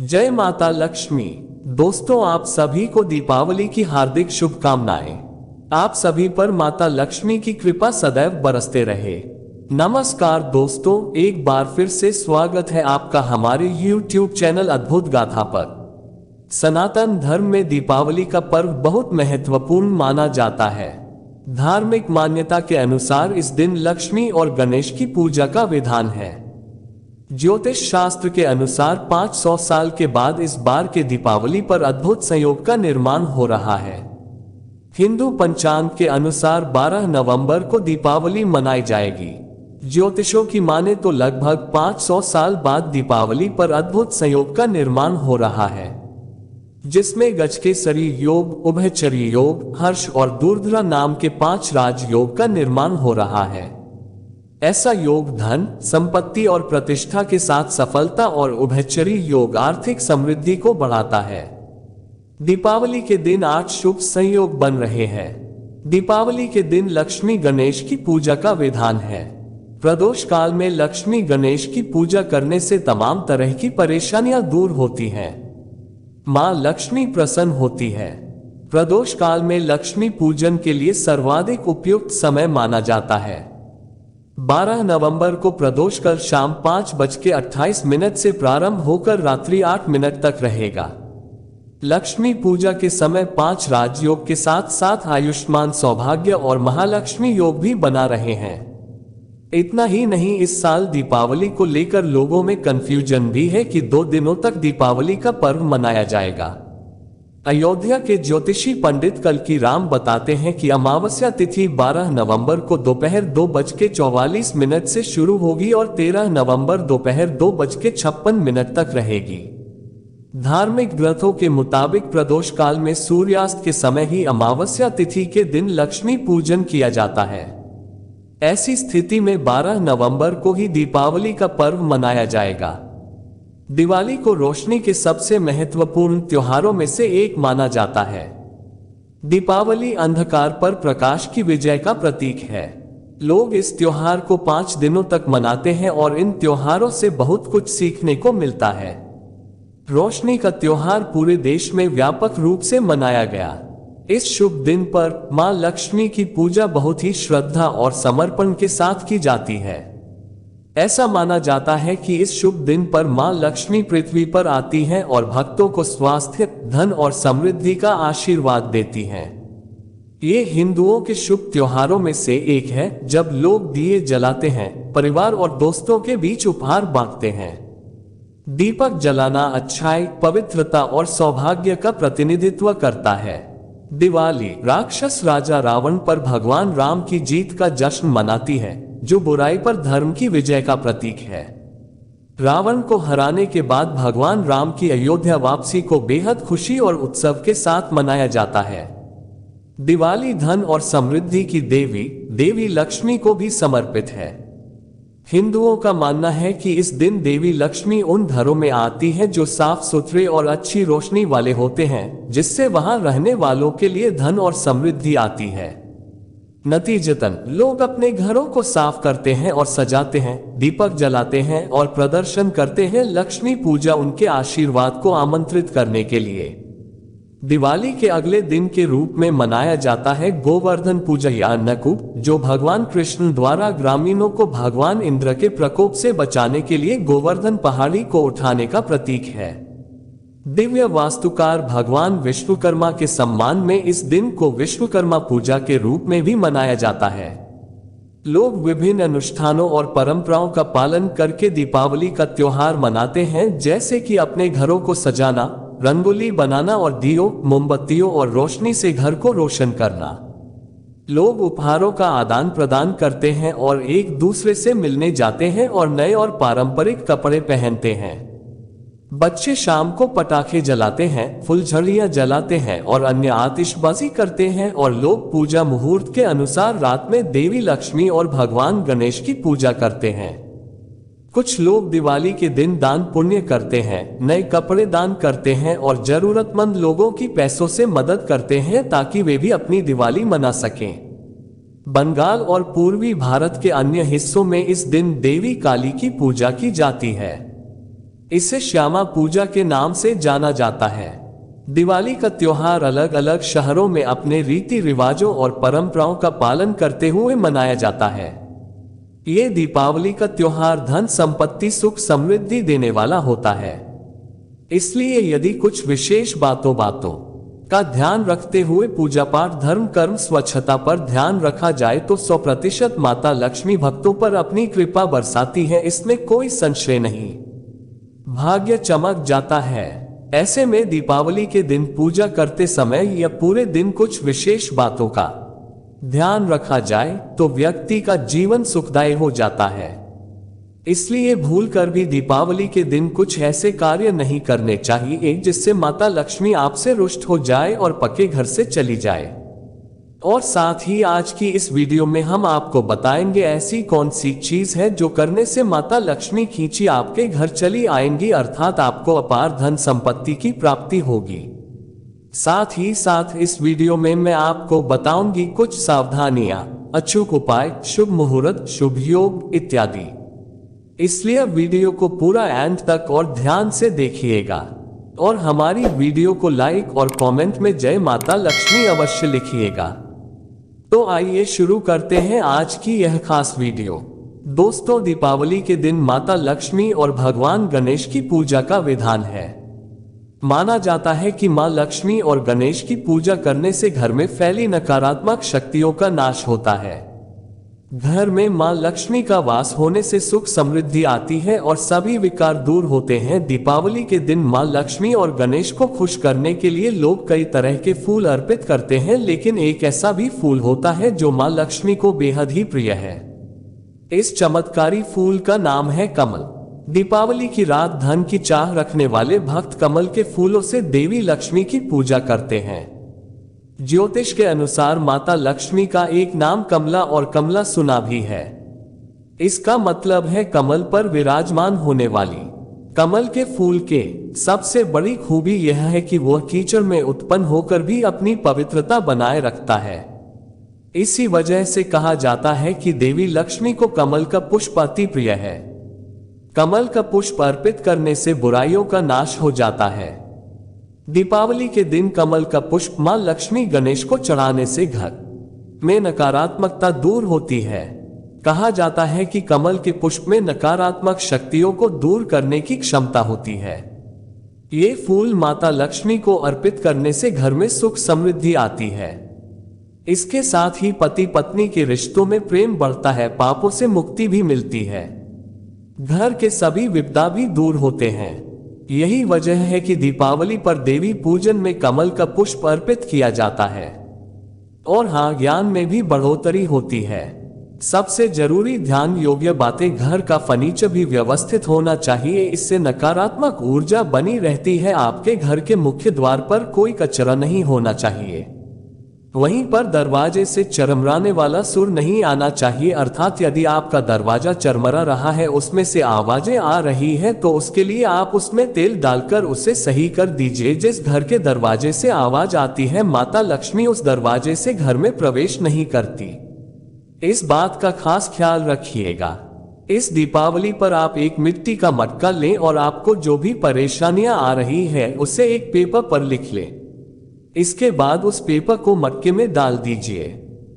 जय माता लक्ष्मी। दोस्तों, आप सभी को दीपावली की हार्दिक शुभकामनाएं। आप सभी पर माता लक्ष्मी की कृपा सदैव बरसते रहे। नमस्कार दोस्तों, एक बार फिर से स्वागत है आपका हमारे YouTube चैनल अद्भुत गाथा पर। सनातन धर्म में दीपावली का पर्व बहुत महत्वपूर्ण माना जाता है। धार्मिक मान्यता के अनुसार इस दिन लक्ष्मी और गणेश की पूजा का विधान है। ज्योतिष शास्त्र के अनुसार 500 साल के बाद इस बार के दीपावली पर अद्भुत संयोग का निर्माण हो रहा है। हिंदू पंचांग के अनुसार 12 नवंबर को दीपावली मनाई जाएगी। ज्योतिषों की माने तो लगभग 500 साल बाद दीपावली पर अद्भुत संयोग का निर्माण हो रहा है, जिसमें गजकेसरी योग, उभयचरी योग, हर्ष और दूरध्रा नाम के 5 राजयोग का निर्माण हो रहा है। ऐसा योग धन, संपत्ति और प्रतिष्ठा के साथ सफलता और उभयचरी योग आर्थिक समृद्धि को बढ़ाता है। दीपावली के दिन 8 शुभ संयोग बन रहे हैं। दीपावली के दिन लक्ष्मी गणेश की पूजा का विधान है। प्रदोष काल में लक्ष्मी गणेश की पूजा करने से तमाम तरह की परेशानियां दूर होती हैं। मां लक्ष्मी प्रसन्न होती है। प्रदोष काल में लक्ष्मी पूजन के लिए सर्वाधिक उपयुक्त समय माना जाता है। 12 नवंबर को प्रदोष कल शाम 5:28 से प्रारंभ होकर रात्रि 8 मिनट तक रहेगा। लक्ष्मी पूजा के समय 5 राजयोग के साथ साथ आयुष्मान सौभाग्य और महालक्ष्मी योग भी बना रहे हैं। इतना ही नहीं, इस साल दीपावली को लेकर लोगों में कंफ्यूजन भी है कि 2 दिनों तक दीपावली का पर्व मनाया जाएगा। अयोध्या के ज्योतिषी पंडित कल्की राम बताते हैं कि अमावस्या तिथि 12 नवंबर को दोपहर 2:44 से शुरू होगी और 13 नवंबर दोपहर 2:56 तक रहेगी। धार्मिक ग्रंथों के मुताबिक प्रदोष काल में सूर्यास्त के समय ही अमावस्या तिथि के दिन लक्ष्मी पूजन किया जाता है। ऐसी स्थिति में 12 नवंबर को ही दीपावली का पर्व मनाया जाएगा। दिवाली को रोशनी के सबसे महत्वपूर्ण त्योहारों में से एक माना जाता है। दीपावली अंधकार पर प्रकाश की विजय का प्रतीक है। लोग इस त्योहार को 5 दिनों तक मनाते हैं और इन त्योहारों से बहुत कुछ सीखने को मिलता है। रोशनी का त्योहार पूरे देश में व्यापक रूप से मनाया गया। इस शुभ दिन पर मां लक्ष्मी की पूजा बहुत ही श्रद्धा और समर्पण के साथ की जाती है। ऐसा माना जाता है कि इस शुभ दिन पर मां लक्ष्मी पृथ्वी पर आती हैं और भक्तों को स्वास्थ्य, धन और समृद्धि का आशीर्वाद देती हैं। ये हिंदुओं के शुभ त्योहारों में से एक है, जब लोग दिए जलाते हैं, परिवार और दोस्तों के बीच उपहार बांटते हैं। दीपक जलाना अच्छाई, पवित्रता और सौभाग्य का प्रतिनिधित्व करता है। दिवाली राक्षस राजा रावण पर भगवान राम की जीत का जश्न मनाती है, जो बुराई पर धर्म की विजय का प्रतीक है। रावण को हराने के बाद भगवान राम की अयोध्या वापसी को बेहद खुशी और उत्सव के साथ मनाया जाता है। दिवाली धन और समृद्धि की देवी लक्ष्मी को भी समर्पित है। हिंदुओं का मानना है कि इस दिन देवी लक्ष्मी उन घरों में आती है जो साफ सुथरे और अच्छी रोशनी वाले होते हैं, जिससे वहां रहने वालों के लिए धन और समृद्धि आती है। नतीजतन लोग अपने घरों को साफ करते हैं और सजाते हैं, दीपक जलाते हैं और प्रदर्शन करते हैं लक्ष्मी पूजा उनके आशीर्वाद को आमंत्रित करने के लिए। दिवाली के अगले दिन के रूप में मनाया जाता है गोवर्धन पूजा या अन्नकूट, जो भगवान कृष्ण द्वारा ग्रामीणों को भगवान इंद्र के प्रकोप से बचाने के लिए गोवर्धन पहाड़ी को उठाने का प्रतीक है। दिव्य वास्तुकार भगवान विश्वकर्मा के सम्मान में इस दिन को विश्वकर्मा पूजा के रूप में भी मनाया जाता है। लोग विभिन्न अनुष्ठानों और परंपराओं का पालन करके दीपावली का त्योहार मनाते हैं, जैसे कि अपने घरों को सजाना, रंगोली बनाना और दियों, मोमबत्तियों और रोशनी से घर को रोशन करना। लोग उपहारों का आदान प्रदान करते हैं और एक दूसरे से मिलने जाते हैं और नए और पारंपरिक कपड़े पहनते हैं। बच्चे शाम को पटाखे जलाते हैं, फुलझड़ियां जलाते हैं और अन्य आतिशबाजी करते हैं और लोग पूजा मुहूर्त के अनुसार रात में देवी लक्ष्मी और भगवान गणेश की पूजा करते हैं। कुछ लोग दिवाली के दिन दान पुण्य करते हैं, नए कपड़े दान करते हैं और जरूरतमंद लोगों की पैसों से मदद करते हैं ताकि वे भी अपनी दिवाली मना सकें। बंगाल और पूर्वी भारत के अन्य हिस्सों में इस दिन देवी काली की पूजा की जाती है। इसे श्यामा पूजा के नाम से जाना जाता है। दिवाली का त्योहार अलग अलग शहरों में अपने रीति रिवाजों और परंपराओं का पालन करते हुए मनाया जाता है। ये दीपावली का त्योहार धन संपत्ति सुख समृद्धि देने वाला होता है। इसलिए यदि कुछ विशेष बातों का ध्यान रखते हुए पूजा पाठ धर्म कर्म स्वच्छता पर ध्यान रखा जाए तो 100% माता लक्ष्मी भक्तों पर अपनी कृपा बरसाती है, इसमें कोई संशय नहीं। भाग्य चमक जाता है। ऐसे में दीपावली के दिन पूजा करते समय या पूरे दिन कुछ विशेष बातों का ध्यान रखा जाए तो व्यक्ति का जीवन सुखदायी हो जाता है। इसलिए भूलकर भी दीपावली के दिन कुछ ऐसे कार्य नहीं करने चाहिए जिससे माता लक्ष्मी आपसे रुष्ट हो जाए और पक्के घर से चली जाए। और साथ ही आज की इस वीडियो में हम आपको बताएंगे ऐसी कौन सी चीज है जो करने से माता लक्ष्मी खींची आपके घर चली आएंगी, अर्थात आपको अपार धन संपत्ति की प्राप्ति होगी। साथ ही साथ इस वीडियो में मैं आपको बताऊंगी कुछ सावधानियां, अचूक उपाय, शुभ मुहूर्त, शुभ योग इत्यादि। इसलिए वीडियो को पूरा एंड तक और ध्यान से देखिएगा और हमारी वीडियो को लाइक और कमेंट में जय माता लक्ष्मी अवश्य लिखिएगा। तो आइए शुरू करते हैं आज की यह खास वीडियो। दोस्तों, दीपावली के दिन माता लक्ष्मी और भगवान गणेश की पूजा का विधान है। माना जाता है कि मां लक्ष्मी और गणेश की पूजा करने से घर में फैली नकारात्मक शक्तियों का नाश होता है। घर में मां लक्ष्मी का वास होने से सुख समृद्धि आती है और सभी विकार दूर होते हैं। दीपावली के दिन मां लक्ष्मी और गणेश को खुश करने के लिए लोग कई तरह के फूल अर्पित करते हैं, लेकिन एक ऐसा भी फूल होता है जो मां लक्ष्मी को बेहद ही प्रिय है। इस चमत्कारी फूल का नाम है कमल। दीपावली की रात धन की चाह रखने वाले भक्त कमल के फूलों से देवी लक्ष्मी की पूजा करते हैं। ज्योतिष के अनुसार माता लक्ष्मी का एक नाम कमला और कमला सुना भी है। इसका मतलब है कमल पर विराजमान होने वाली। कमल के फूल के सबसे बड़ी खूबी यह है कि वह कीचड़ में उत्पन्न होकर भी अपनी पवित्रता बनाए रखता है। इसी वजह से कहा जाता है कि देवी लक्ष्मी को कमल का पुष्प अति प्रिय है। कमल का पुष्प अर्पित करने से बुराइयों का नाश हो जाता है। दीपावली के दिन कमल का पुष्प मां लक्ष्मी गणेश को चढ़ाने से घर में नकारात्मकता दूर होती है। कहा जाता है कि कमल के पुष्प में नकारात्मक शक्तियों को दूर करने की क्षमता होती है। ये फूल माता लक्ष्मी को अर्पित करने से घर में सुख समृद्धि आती है। इसके साथ ही पति पत्नी के रिश्तों में प्रेम बढ़ता है, पापों से मुक्ति भी मिलती है, घर के सभी विपदा भी दूर होते हैं। यही वजह है कि दीपावली पर देवी पूजन में कमल का पुष्प अर्पित किया जाता है। और हाँ, ज्ञान में भी बढ़ोतरी होती है। सबसे जरूरी ध्यान योग्य बातें, घर का फर्नीचर भी व्यवस्थित होना चाहिए, इससे नकारात्मक ऊर्जा बनी रहती है। आपके घर के मुख्य द्वार पर कोई कचरा नहीं होना चाहिए। वहीं पर दरवाजे से चरमराने वाला सुर नहीं आना चाहिए, अर्थात यदि आपका दरवाजा चरमरा रहा है, उसमें से आवाजें आ रही है, तो उसके लिए आप उसमें तेल डालकर उसे सही कर दीजिए। जिस घर के दरवाजे से आवाज आती है, माता लक्ष्मी उस दरवाजे से घर में प्रवेश नहीं करती। इस बात का खास ख्याल रखिएगा। इस दीपावली पर आप एक मिट्टी का मटका लें और आपको जो भी परेशानियां आ रही है उसे एक पेपर पर लिख लें। इसके बाद उस पेपर को मटके में डाल दीजिए।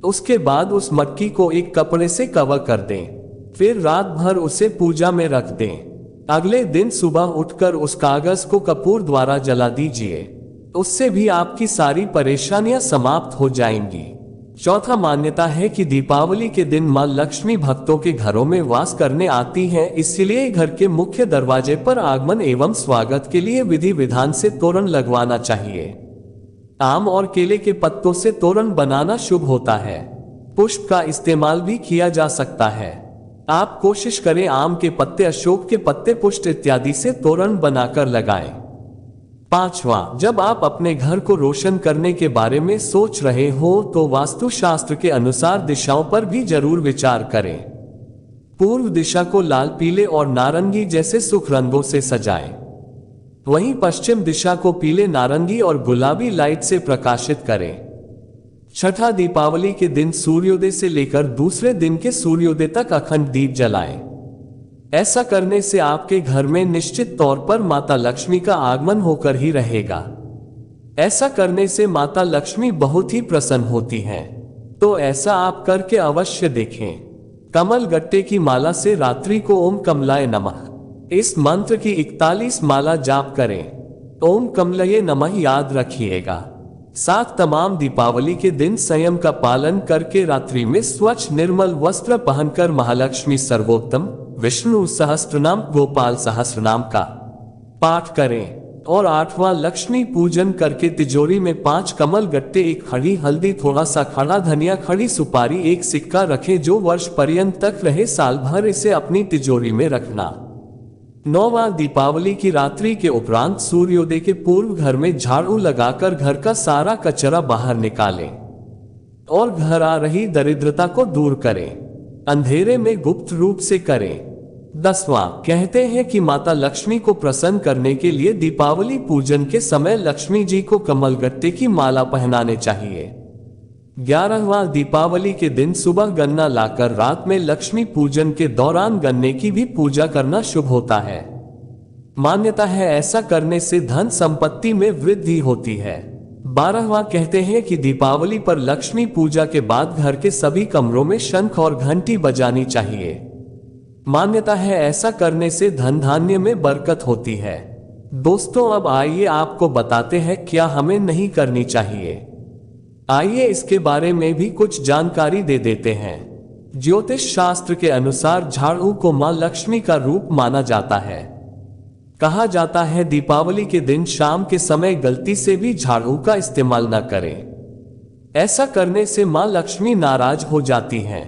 उसके बाद उस मटकी को एक कपड़े से कवर कर दें। फिर रात भर उसे पूजा में रख दें। अगले दिन सुबह उठकर उस कागज को कपूर द्वारा जला दीजिए। उससे भी आपकी सारी परेशानियां समाप्त हो जाएंगी। चौथा मान्यता है कि दीपावली के दिन मां लक्ष्मी भक्तों के घरों में वास करने आती हैं, इसलिए घर के मुख्य दरवाजे पर आगमन एवं स्वागत के लिए विधि विधान से तोरण लगवाना चाहिए। आम और केले के पत्तों से तोरण बनाना शुभ होता है। पुष्प का इस्तेमाल भी किया जा सकता है। आप कोशिश करें आम के पत्ते, अशोक के पत्ते, पुष्प इत्यादि से तोरण बनाकर लगाएं। पांचवा, जब आप अपने घर को रोशन करने के बारे में सोच रहे हो तो वास्तुशास्त्र के अनुसार दिशाओं पर भी जरूर विचार करें। पूर्व दिशा को लाल, पीले और नारंगी जैसे सुख रंगों से सजाएं। वहीं पश्चिम दिशा को पीले, नारंगी और गुलाबी लाइट से प्रकाशित करें। छठा, दीपावली के दिन सूर्योदय से लेकर दूसरे दिन के सूर्योदय तक अखंड दीप जलाएं। ऐसा करने से आपके घर में निश्चित तौर पर माता लक्ष्मी का आगमन होकर ही रहेगा। ऐसा करने से माता लक्ष्मी बहुत ही प्रसन्न होती हैं। तो ऐसा आप करके अवश्य देखें। कमल गट्टे की माला से रात्रि को ओम कमलाय नमः इस मंत्र की 41 माला जाप करें। ओम कमलये नमः याद रखिएगा। साथ तमाम दीपावली के दिन संयम का पालन करके रात्रि में स्वच्छ निर्मल वस्त्र पहनकर महालक्ष्मी सर्वोत्तम विष्णु सहस्त्रनाम गोपाल सहस्त्रनाम का पाठ करें और 8वां लक्ष्मी पूजन करके तिजोरी में 5 कमल गट्टे, 1 खड़ी हल्दी, थोड़ा सा खड़ा धनिया, खड़ी सुपारी, 1 सिक्का रखें जो वर्ष पर्यंत तक रहे। साल भर इसे अपनी तिजोरी में रखना। 9वां दीपावली की रात्रि के उपरांत सूर्योदय के पूर्व घर में झाड़ू लगाकर घर का सारा कचरा बाहर निकालें और घर आ रही दरिद्रता को दूर करें। अंधेरे में गुप्त रूप से करें। 10वां कहते हैं कि माता लक्ष्मी को प्रसन्न करने के लिए दीपावली पूजन के समय लक्ष्मी जी को कमल गट्टे की माला पहनाने चाहिए। 11वां दीपावली के दिन सुबह गन्ना लाकर रात में लक्ष्मी पूजन के दौरान गन्ने की भी पूजा करना शुभ होता है। मान्यता है ऐसा करने से धन संपत्ति में वृद्धि होती है। 12वां कहते हैं कि दीपावली पर लक्ष्मी पूजा के बाद घर के सभी कमरों में शंख और घंटी बजानी चाहिए। मान्यता है ऐसा करने से धन धान्य में बरकत होती है। दोस्तों अब आइए आपको बताते हैं क्या हमें नहीं करनी चाहिए। आइए इसके बारे में भी कुछ जानकारी दे देते हैं। ज्योतिष शास्त्र के अनुसार झाड़ू को मां लक्ष्मी का रूप माना जाता है। कहा जाता है दीपावली के दिन शाम के समय गलती से भी झाड़ू का इस्तेमाल न करें। ऐसा करने से मां लक्ष्मी नाराज हो जाती हैं,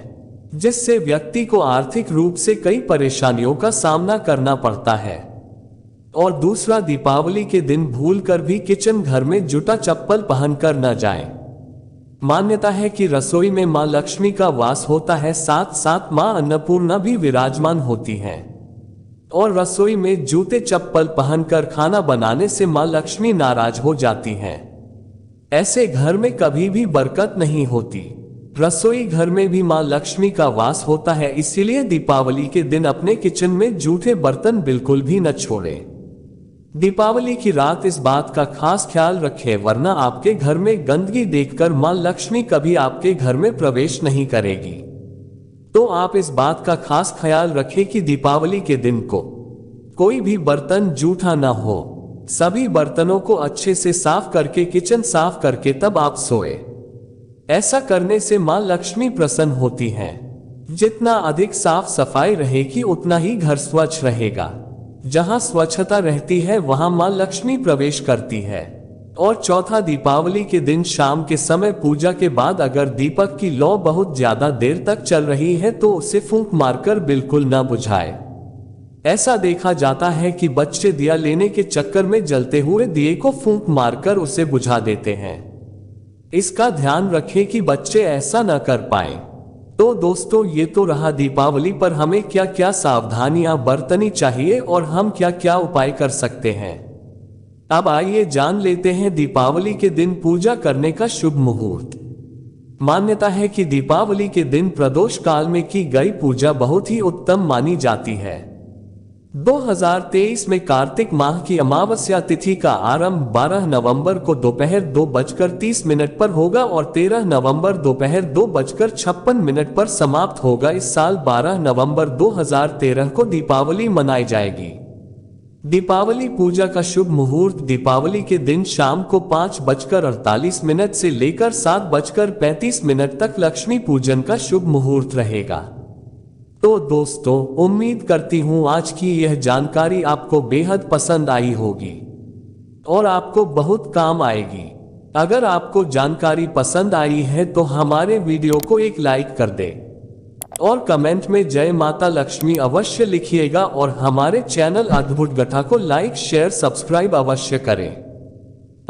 जिससे व्यक्ति को आर्थिक रूप से कई परेशानियों का सामना करना पड़ता है। और दूसरा, दीपावली के दिन भूलकर भी किचन घर में जूता चप्पल पहनकर न जाएं। मान्यता है कि रसोई में मां लक्ष्मी का वास होता है, साथ साथ मां अन्नपूर्णा भी विराजमान होती हैं। और रसोई में जूते चप्पल पहनकर खाना बनाने से मां लक्ष्मी नाराज हो जाती हैं। ऐसे घर में कभी भी बरकत नहीं होती। रसोई घर में भी मां लक्ष्मी का वास होता है, इसीलिए दीपावली के दिन अपने किचन में जूठे बर्तन बिल्कुल भी न छोड़ें। दीपावली की रात इस बात का खास ख्याल रखें, वरना आपके घर में गंदगी देखकर मां लक्ष्मी कभी आपके घर में प्रवेश नहीं करेगी। तो आप इस बात का खास ख्याल रखें कि दीपावली के दिन को कोई भी बर्तन जूठा ना हो। सभी बर्तनों को अच्छे से साफ करके किचन साफ करके तब आप सोए। ऐसा करने से मां लक्ष्मी प्रसन्न होती हैं। जितना अधिक साफ सफाई रहेगी उतना ही घर स्वच्छ रहेगा। जहां स्वच्छता रहती है वहां मां लक्ष्मी प्रवेश करती है। और चौथा, दीपावली के दिन शाम के समय पूजा के बाद अगर दीपक की लौ बहुत ज्यादा देर तक चल रही है तो उसे फूंक मारकर बिल्कुल न बुझाए। ऐसा देखा जाता है कि बच्चे दिया लेने के चक्कर में जलते हुए दिए को फूंक मारकर उसे बुझा देते हैं। इसका ध्यान रखें कि बच्चे ऐसा न कर पाएं। तो दोस्तों ये तो रहा दीपावली पर हमें क्या क्या सावधानियां बरतनी चाहिए और हम क्या क्या उपाय कर सकते हैं। अब आइए जान लेते हैं दीपावली के दिन पूजा करने का शुभ मुहूर्त। मान्यता है कि दीपावली के दिन प्रदोष काल में की गई पूजा बहुत ही उत्तम मानी जाती है। 2023 में कार्तिक माह की अमावस्या तिथि का आरंभ 12 नवंबर को दोपहर 2:30 पर होगा और 13 नवंबर दोपहर 2:56 पर समाप्त होगा। इस साल 12 नवंबर 2013 को दीपावली मनाई जाएगी। दीपावली पूजा का शुभ मुहूर्त दीपावली के दिन शाम को 5:48 से लेकर 7:35 तक लक्ष्मी पूजन का शुभ मुहूर्त रहेगा। तो दोस्तों उम्मीद करती हूँ आज की यह जानकारी आपको बेहद पसंद आई होगी और आपको बहुत काम आएगी। अगर आपको जानकारी पसंद आई है तो हमारे वीडियो को एक लाइक कर दे और कमेंट में जय माता लक्ष्मी अवश्य लिखिएगा और हमारे चैनल अद्भुत कथा को लाइक शेयर सब्सक्राइब अवश्य करें।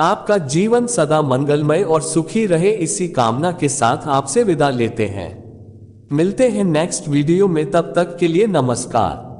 आपका जीवन सदा मंगलमय और सुखी रहे, इसी कामना के साथ आपसे विदा लेते हैं। मिलते हैं नेक्स्ट वीडियो में, तब तक के लिए नमस्कार।